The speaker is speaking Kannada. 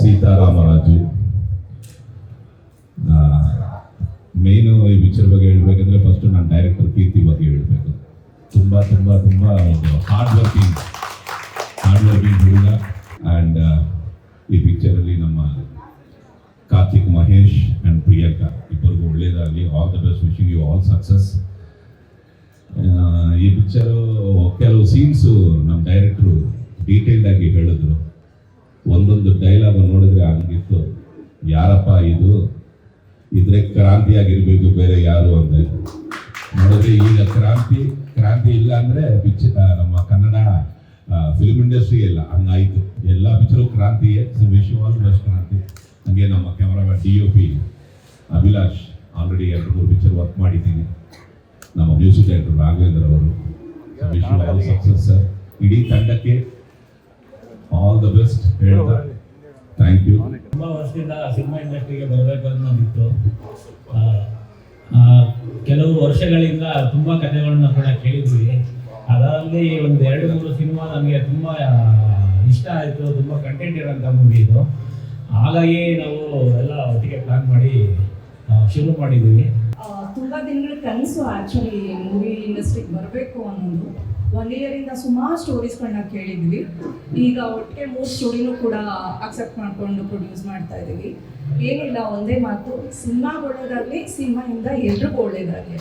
ಸೀತಾರಾಮರಾಜು. ಮೇನು ಈ ಪಿಕ್ಚರ್ ಬಗ್ಗೆ ಹೇಳ್ಬೇಕಂದ್ರೆ ಫಸ್ಟ್ ನಾನು ಡೈರೆಕ್ಟರ್ ಕೀರ್ತಿ ಬಗ್ಗೆ ಹೇಳಬೇಕು. ತುಂಬ ತುಂಬ ತುಂಬ ಒಂದು ಹಾರ್ಡ್ ವರ್ಕಿಂಗ್ ಹುಡುಗ. ಆ್ಯಂಡ್ ಈ ಪಿಕ್ಚರಲ್ಲಿ ನಮ್ಮ ಕಾರ್ತಿಕ್, ಮಹೇಶ್ ಆ್ಯಂಡ್ ಪ್ರಿಯಾಂಕಾ ಇಬ್ಬರಿಗೂ ಒಳ್ಳೇದಾಗಲಿ. All the best, wishing you all success. ಈ ಪಿಕ್ಚರು ಕೆಲವು ಸೀನ್ಸು ನಮ್ಮ ಡೈರೆಕ್ಟ್ರು ಡೀಟೇಲ್ಡ್ ಆಗಿ ಹೇಳಿದ್ರು. ಒಂದೊಂದು ಡೈಲಾಗ್ ನೋಡಿದ್ರೆ ಹಂಗಿತ್ತು, ಯಾರಪ್ಪ ಇದ್ರೆ ಕ್ರಾಂತಿಯಾಗಿರ್ಬೇಕು, ಬೇರೆ ಯಾರು ಅಂದರೆ ನೋಡಿದ್ರೆ ಈಗ ಕ್ರಾಂತಿ ಇಲ್ಲ ಅಂದರೆ ನಮ್ಮ ಕನ್ನಡ ಫಿಲ್ಮ್ ಇಂಡಸ್ಟ್ರಿ ಎಲ್ಲ ಹಂಗಾಯಿತು. ಎಲ್ಲ ಪಿಕ್ಚರು ಕ್ರಾಂತಿಯೇ. So wish you all the best Kranti. ಹಾಗೆ ನಮ್ಮ cameraman DOP Abhilash, already 2-3 picture work ಮಾಡಿದ್ದೀನಿ. ನಮ್ಮ ಮ್ಯೂಸಿಕ್ ಡೈರೆಕ್ಟರ್ ರಾಘವೇಂದ್ರ ಅವರು. Wish you all success sir. ಇಡೀ ತಂಡಕ್ಕೆ ಆಲ್ ದ ಬೆಸ್ಟ್ ಹೇಳ್ತಾ ಥ್ಯಾಂಕ್ ಯು. ತುಂಬ ವರ್ಷದಿಂದ ಸಿನಿಮಾ ಇಂಡಸ್ಟ್ರಿಗೆ ಬರಬೇಕು ಅನ್ನೋದಿತ್ತು. ಕೆಲವು ವರ್ಷಗಳಿಂದ ತುಂಬ ಕಥೆಗಳನ್ನ ಕೂಡ ಕೇಳಿದ್ವಿ. ಅದರಲ್ಲಿ ಒಂದು 2-3 ಸಿನಿಮಾ ನನಗೆ ತುಂಬ ಇಷ್ಟ ಆಯಿತು. ತುಂಬ ಕಂಟೆಂಟ್ ಇರೋಂಥ ಮೂವಿ ಇದು. ಹಾಗಾಗಿ ನಾವು ಎಲ್ಲ ಒಟ್ಟಿಗೆ ಪ್ಲಾನ್ ಮಾಡಿ ಶುರು ಮಾಡಿದ್ದೀವಿ. ತುಂಬ ದಿನಗಳ ಕನಸು ಆ್ಯಕ್ಚುಲಿ ಮೂವಿ ಇಂಡಸ್ಟ್ರಿಗೆ ಬರಬೇಕು ಅನ್ನೋದು. 1 ಇಯರಿಂದ ಸುಮಾರು ಸ್ಟೋರೀಸ್ಗಳನ್ನ ಕೇಳಿದ್ವಿ. ಈಗ ಒಟ್ಟಿಗೆ 3 ಸ್ಟೋರಿನೂ ಕೂಡ ಅಕ್ಸೆಪ್ಟ್ ಮಾಡಿಕೊಂಡು ಪ್ರೊಡ್ಯೂಸ್ ಮಾಡ್ತಾ ಇದ್ದೀವಿ. ಏನಿಲ್ಲ, ಒಂದೇ ಮಾತು, ಸಿನಿಮಾ ಒಳ್ಳೇದಾಗಲಿ, ಸಿನಿಮಾಯಿಂದ ಎಲ್ರಿಗೂ ಒಳ್ಳೇದಾಗಲಿ.